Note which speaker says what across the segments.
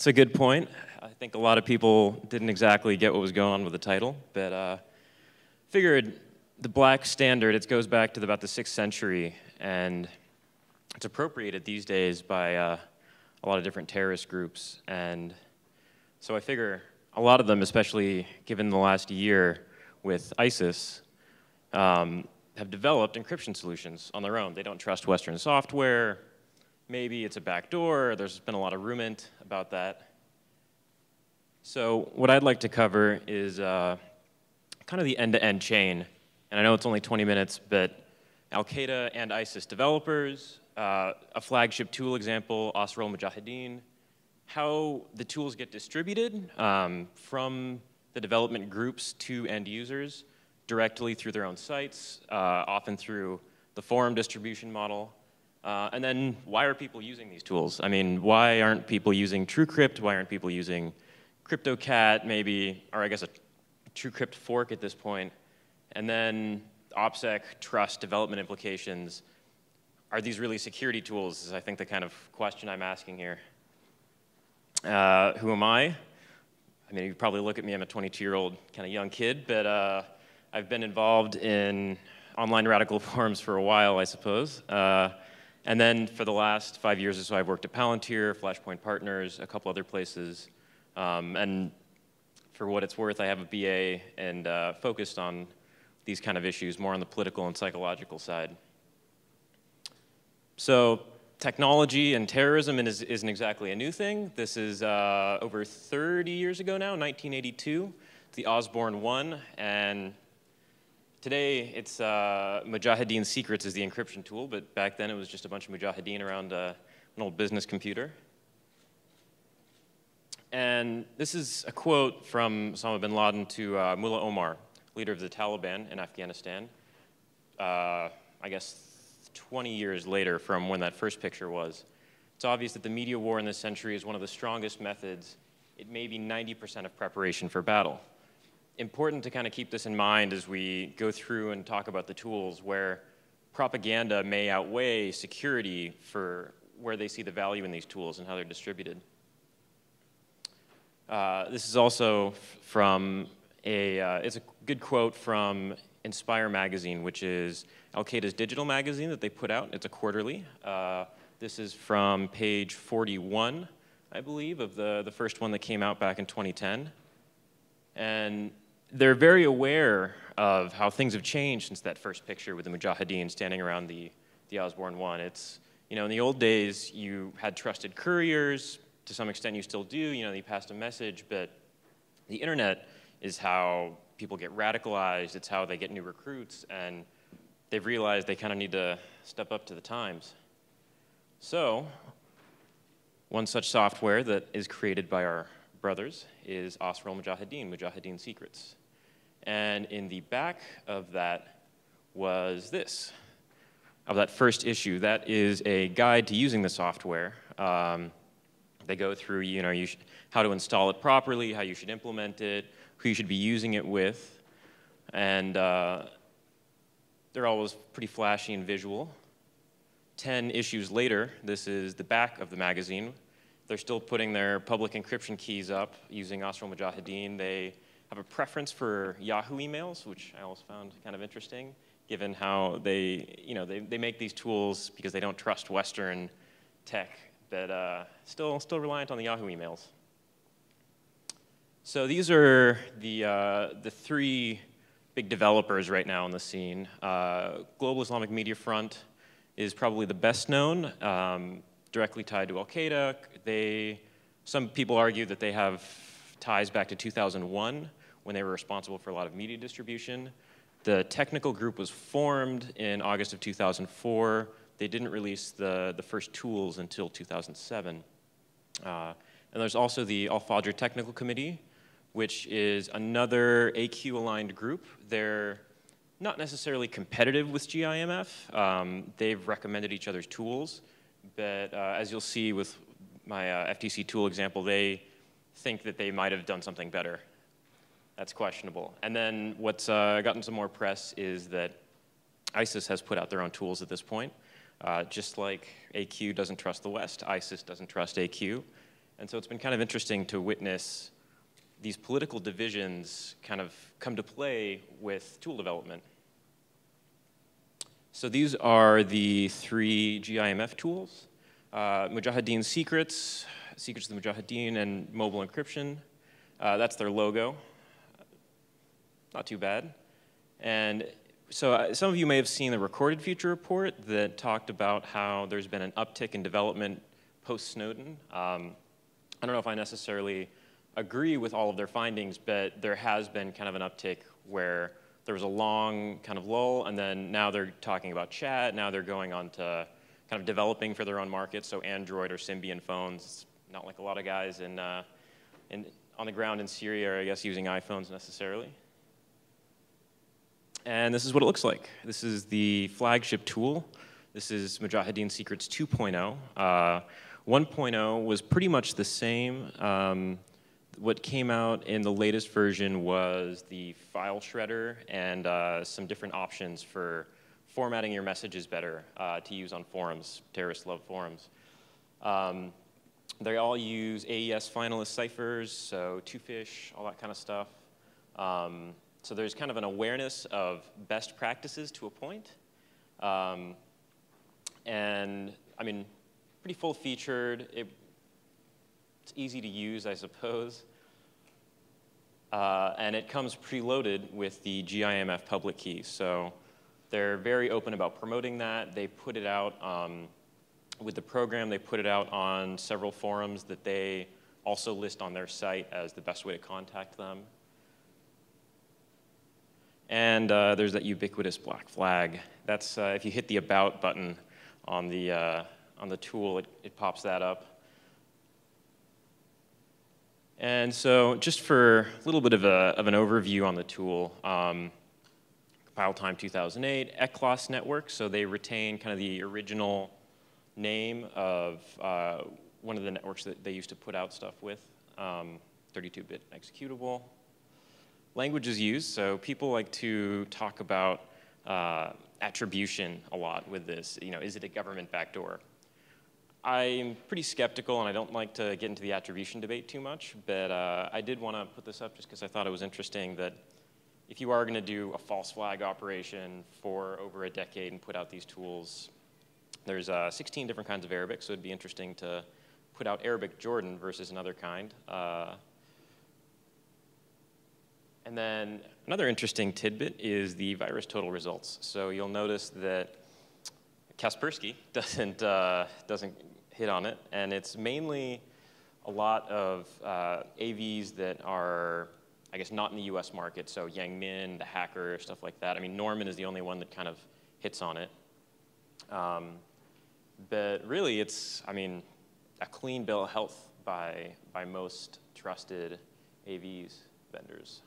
Speaker 1: It's a good point. I think a lot of people didn't exactly get what was going on with the title, but figured the black standard, it goes back to about the 6th century, and it's appropriated these days by a lot of different terrorist groups. And so I figure a lot of them, especially given the last year with ISIS, have developed encryption solutions on their own. They don't trust Western software. Maybe it's a backdoor. There's been a lot of rumor about that. So what I'd like to cover is kind of the end-to-end chain. And I know it's only 20 minutes, but Al-Qaeda and ISIS developers, a flagship tool example, Asrul Mujahideen, how the tools get distributed from the development groups to end users directly through their own sites, often through the forum distribution model. And then why are people using these tools? I mean, why aren't people using TrueCrypt? Why aren't people using CryptoCat maybe, or I guess a TrueCrypt fork at this point? And then OPSEC, trust, development implications. Are these really security tools is I think the kind of question I'm asking here. Who am I? I mean, you probably look at me, I'm a 22-year-old kind of young kid, but I've been involved in online radical forums for a while, I suppose. And then for the last 5 years or so, I've worked at Palantir, Flashpoint Partners, a couple other places. And for what it's worth, I have a BA and focused on these kind of issues, more on the political and psychological side. So technology and terrorism isn't exactly a new thing. This is over 30 years ago now, 1982, the Osborne 1. And today, it's Mujahideen Secrets is the encryption tool, but back then it was just a bunch of Mujahideen around an old business computer. And this is a quote from Osama bin Laden to Mullah Omar, leader of the Taliban in Afghanistan, I guess 20 years later from when that first picture was. It's obvious that the media war in this century is one of the strongest methods. It may be 90% of preparation for battle. Important to kind of keep this in mind as we go through and talk about the tools where propaganda may outweigh security for where they see the value in these tools and how they're distributed. This is also from it's a good quote from Inspire magazine, which is Al-Qaeda's digital magazine that they put out. It's a quarterly. This is from page 41, I believe, of the first one that came out back in 2010. And they're very aware of how things have changed since that first picture with the Mujahideen standing around the Osborne 1. It's, you know, in the old days, you had trusted couriers. To some extent, you still do. You know, you passed a message, but the internet is how people get radicalized. It's how they get new recruits, and they've realized they kind of need to step up to the times. So, one such software that is created by our brothers is Asrul Mujahideen, Mujahideen Secrets. And in the back of that was this, of that first issue. That is a guide to using the software. They go through, you know, how to install it properly, how you should implement it, who you should be using it with. And they're always pretty flashy and visual. 10 issues later, this is the back of the magazine. They're still putting their public encryption keys up using Asrul Mujahideen. They have a preference for Yahoo emails, which I always found kind of interesting, given how they make these tools because they don't trust Western tech, but still reliant on the Yahoo emails. So these are the three big developers right now on the scene. Global Islamic Media Front is probably the best known, directly tied to Al-Qaeda. Some people argue that they have ties back to 2001 when they were responsible for a lot of media distribution. The technical group was formed in August of 2004. They didn't release the first tools until 2007. And there's also the Al-Fajr Technical Committee, which is another AQ-aligned group. They're not necessarily competitive with GIMF. They've recommended each other's tools, but as you'll see with my FTC tool example, they think that they might have done something better. That's questionable. And then what's gotten some more press is that ISIS has put out their own tools at this point. Just like AQ doesn't trust the West, ISIS doesn't trust AQ. And so it's been kind of interesting to witness these political divisions kind of come to play with tool development. So these are the 3 GIMF tools: Mujahideen Secrets, Secrets of the Mujahideen, and Mobile Encryption. That's their logo. Not too bad. And so some of you may have seen the Recorded Future report that talked about how there's been an uptick in development post-Snowden. I don't know if I necessarily agree with all of their findings, but there has been kind of an uptick where there was a long kind of lull, and then now they're talking about chat. Now they're going on to kind of developing for their own market, so Android or Symbian phones. It's not like a lot of guys on the ground in Syria are, I guess, using iPhones necessarily. And this is what it looks like. This is the flagship tool. This is Mujahideen Secrets 2.0. 1.0 was pretty much the same. What came out in the latest version was the file shredder and some different options for formatting your messages better to use on forums. Terrorists love forums. They all use AES finalist ciphers, so two-fish, all that kind of stuff. So there's kind of an awareness of best practices to a point. And I mean, pretty full-featured. It's easy to use, I suppose. And it comes preloaded with the GIMF public key. So they're very open about promoting that. They put it out with the program. They put it out on several forums that they also list on their site as the best way to contact them. And there's that ubiquitous black flag. That's if you hit the About button on the tool, it pops that up. And so just for a little bit of an overview on the tool, compile time 2008, ECLOS network, so they retain kind of the original name of one of the networks that they used to put out stuff with, 32-bit executable. Language is used, so people like to talk about attribution a lot with this. You know, is it a government backdoor? I'm pretty skeptical, and I don't like to get into the attribution debate too much, but I did want to put this up just because I thought it was interesting that if you are going to do a false flag operation for over a decade and put out these tools, there's 16 different kinds of Arabic, so it'd be interesting to put out Arabic Jordan versus another kind. And then another interesting tidbit is the virus total results. So you'll notice that Kaspersky doesn't hit on it, and it's mainly a lot of AVs that are, I guess, not in the US market, so Yang Min, the hacker, stuff like that. I mean, Norman is the only one that kind of hits on it. But really, it's, I mean, a clean bill of health by most trusted AVs vendors.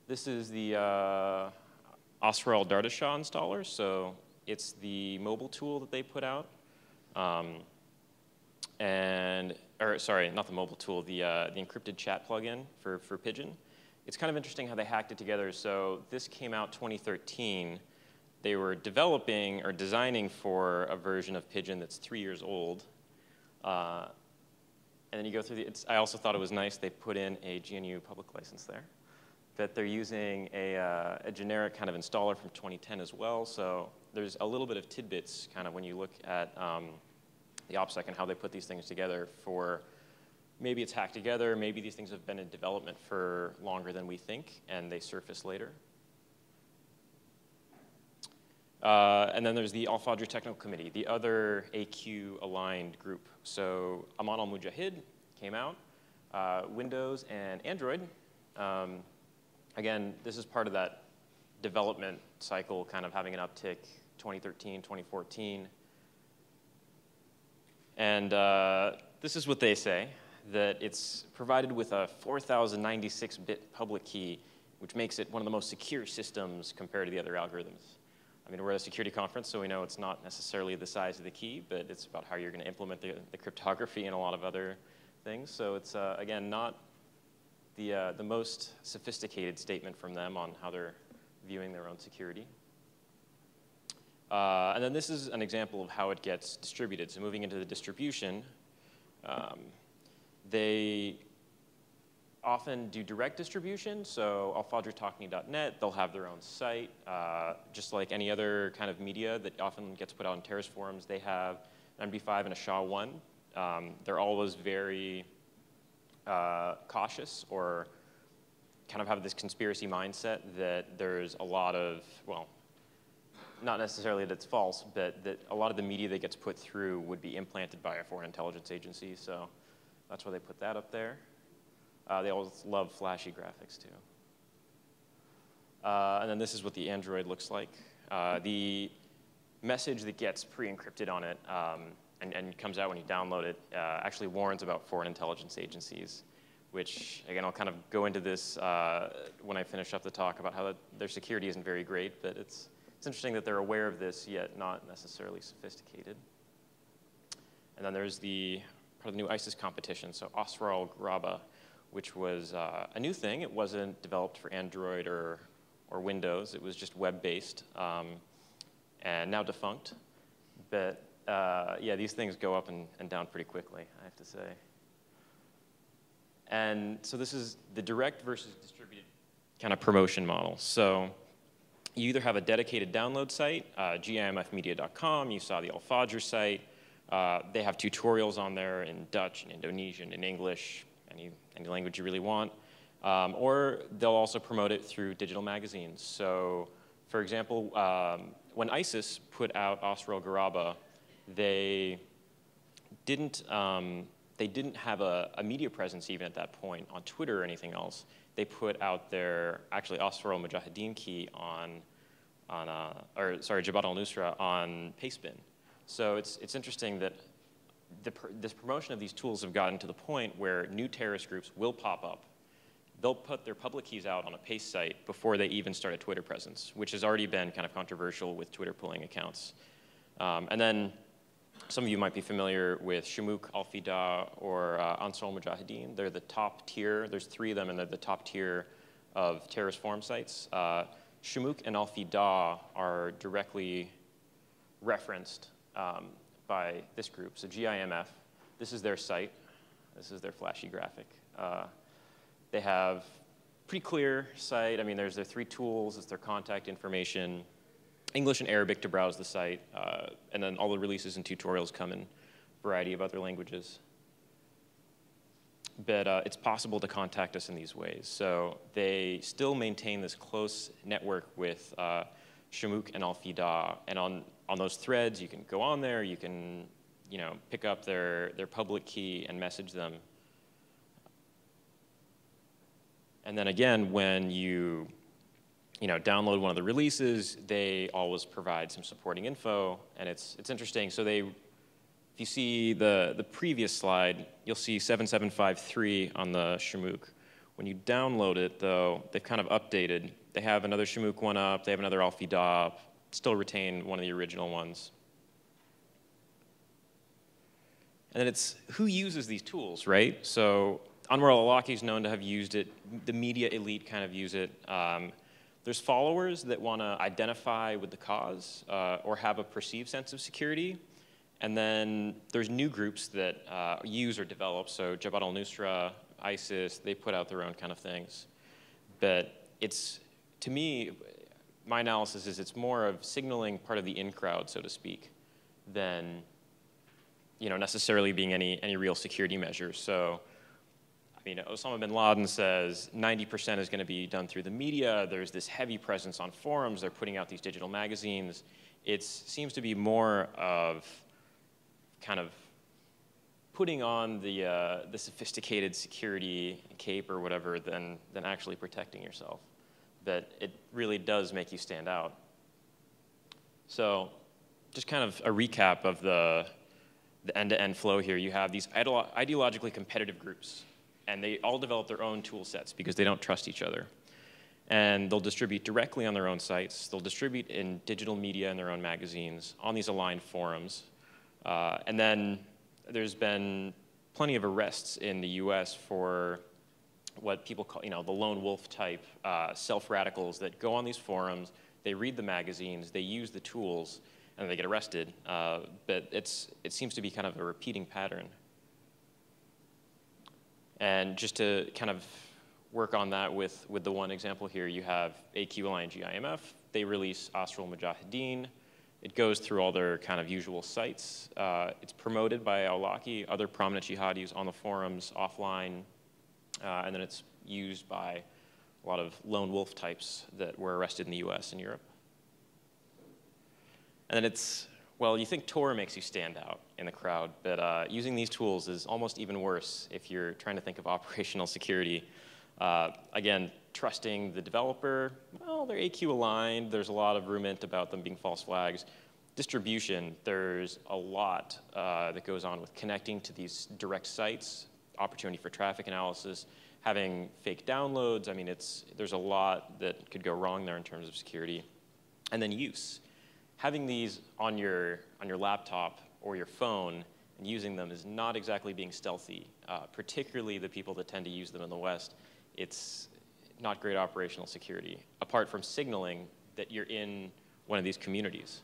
Speaker 1: This is the Osral Dardashah installer, so it's the mobile tool that they put out. Sorry, not the mobile tool, the encrypted chat plugin for Pigeon. It's kind of interesting how they hacked it together. So this came out 2013. They were developing or designing for a version of Pigeon that's 3 years old. And then you go through I also thought it was nice they put in a GNU public license there. That they're using a generic kind of installer from 2010 as well. So there's a little bit of tidbits kind of when you look at the OPSEC and how they put these things together for maybe it's hacked together, maybe these things have been in development for longer than we think and they surface later. And then there's the Al-Fajr Technical Committee, the other AQ-aligned group. So Aman al-Mujahid came out, Windows and Android. Again, this is part of that development cycle kind of having an uptick 2013, 2014. And this is what they say, that it's provided with a 4096-bit public key, which makes it one of the most secure systems compared to the other algorithms. I mean, we're at a security conference, so we know it's not necessarily the size of the key, but it's about how you're going to implement the cryptography and a lot of other things. So it's, again, not the most sophisticated statement from them on how they're viewing their own security. And then this is an example of how it gets distributed. So moving into the distribution, They often do direct distribution, so alfajrtalkney.net, they'll have their own site, just like any other kind of media that often gets put out in terrorist forums. They have an MD5 and a SHA-1. They're always very cautious, or kind of have this conspiracy mindset that there's a lot of, well, not necessarily that it's false, but that a lot of the media that gets put through would be implanted by a foreign intelligence agency, so that's why they put that up there. They always love flashy graphics, too. And then this is what the Android looks like. The message that gets pre-encrypted on it and comes out when you download it actually warns about foreign intelligence agencies, which, again, I'll kind of go into this when I finish up the talk about how their security isn't very great, but it's interesting that they're aware of this, yet not necessarily sophisticated. And then there's the part of the new ISIS competition, so Asrar al-Ghuraba, which was a new thing. It wasn't developed for Android or Windows. It was just web-based and now defunct. But yeah, these things go up and down pretty quickly, I have to say. And so this is the direct versus distributed kind of promotion model. So you either have a dedicated download site, gimfmedia.com, you saw the Al-Fajr site. They have tutorials on there in Dutch and Indonesian and English, any language you really want. Or they'll also promote it through digital magazines. So for example, when ISIS put out Asrar al-Ghuraba, they didn't have a media presence even at that point on Twitter or anything else. They put out their, actually, Asrar al-Mujahideen key Jabhat al-Nusra on Pastebin. So it's interesting that this promotion of these tools have gotten to the point where new terrorist groups will pop up. They'll put their public keys out on a paste site before they even start a Twitter presence, which has already been kind of controversial with Twitter pulling accounts. And then some of you might be familiar with Shumukh, Al-Fida, or Ansar al-Mujahideen. They're the top tier. There's 3 of them, and they're the top tier of terrorist forum sites. Shumukh and Al-Fida are directly referenced by this group. So GIMF, this is their site. This is their flashy graphic. They have pretty clear site. I mean, there's their 3 tools. It's their contact information, English and Arabic to browse the site, and then all the releases and tutorials come in a variety of other languages. But it's possible to contact us in these ways. So they still maintain this close network with Shumukh and Al-Fida, and on those threads, you can go on there, you can pick up their public key and message them. And then again, when you download one of the releases, they always provide some supporting info, and it's interesting. So if you see the previous slide, you'll see 7753 on the Shumukh. When you download it, though, they've kind of updated. They have another Shumukh one up, they have another Al-Fida up, still retain one of the original ones. And then it's who uses these tools, right? So Anwar al-Awlaki is known to have used it. The media elite kind of use it. There's followers that want to identify with the cause or have a perceived sense of security. And then there's new groups that use or develop. So Jabhat al-Nusra, ISIS, they put out their own kind of things. But to me, my analysis is it's more of signaling part of the in-crowd, so to speak, than necessarily being any real security measures. So Osama bin Laden says 90% is going to be done through the media. There's this heavy presence on forums. They're putting out these digital magazines. It seems to be more of kind of putting on the sophisticated security cape or whatever than actually protecting yourself. But it really does make you stand out. So just kind of a recap of the end-to-end flow here. You have these ideologically competitive groups, and they all develop their own tool sets because they don't trust each other. And they'll distribute directly on their own sites. They'll distribute in digital media in their own magazines, on these aligned forums. And then there's been plenty of arrests in the US for what people call, the lone wolf type self-radicals that go on these forums, they read the magazines, they use the tools, and they get arrested. But it seems to be kind of a repeating pattern. And just to kind of work on that with the one example here, you have AQLI and GIMF. They release Asral Mujahideen. It goes through all their kind of usual sites. It's promoted by al-Awlaki, other prominent jihadis on the forums, offline, and then it's used by a lot of lone wolf types that were arrested in the US and Europe. And then it's, well, you think Tor makes you stand out in the crowd, but using these tools is almost even worse if you're trying to think of operational security. Again, trusting the developer, well, they're AQ aligned. There's a lot of rumor about them being false flags. Distribution, there's a lot that goes on with connecting to these direct sites, opportunity for traffic analysis, having fake downloads. I mean, there's a lot that could go wrong there in terms of security. And then use. Having these on your laptop or your phone and using them is not exactly being stealthy, particularly the people that tend to use them in the West. It's not great operational security, apart from signaling that you're in one of these communities.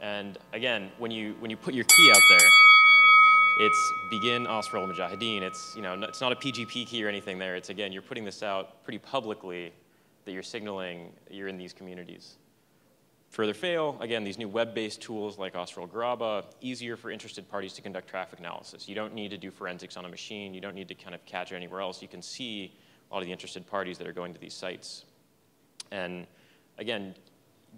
Speaker 1: And again, when you put your key out there, it's begin Asral Mujahideen. It's, it's not a PGP key or anything there. It's, again, you're putting this out pretty publicly that you're signaling you're in these communities. Further fail, again, these new web-based tools like Asral Graba, easier for interested parties to conduct traffic analysis. You don't need to do forensics on a machine. You don't need to kind of catch it anywhere else. You can see a lot of the interested parties that are going to these sites. And again,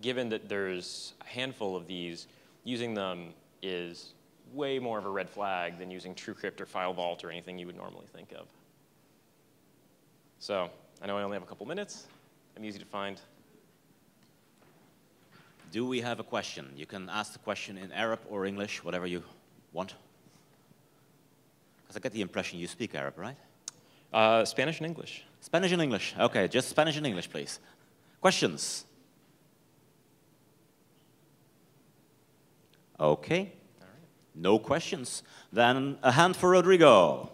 Speaker 1: given that there's a handful of these, using them is way more of a red flag than using TrueCrypt or File Vault or anything you would normally think of. So I know I only have a couple minutes. I'm easy to find.
Speaker 2: Do we have a question? You can ask the question in Arab or English, whatever you want. Because I get the impression you speak Arab, right?
Speaker 1: Spanish and English.
Speaker 2: Spanish and English. Okay, just Spanish and English, please. Questions? Okay. All right. No questions. Then a hand for Rodrigo.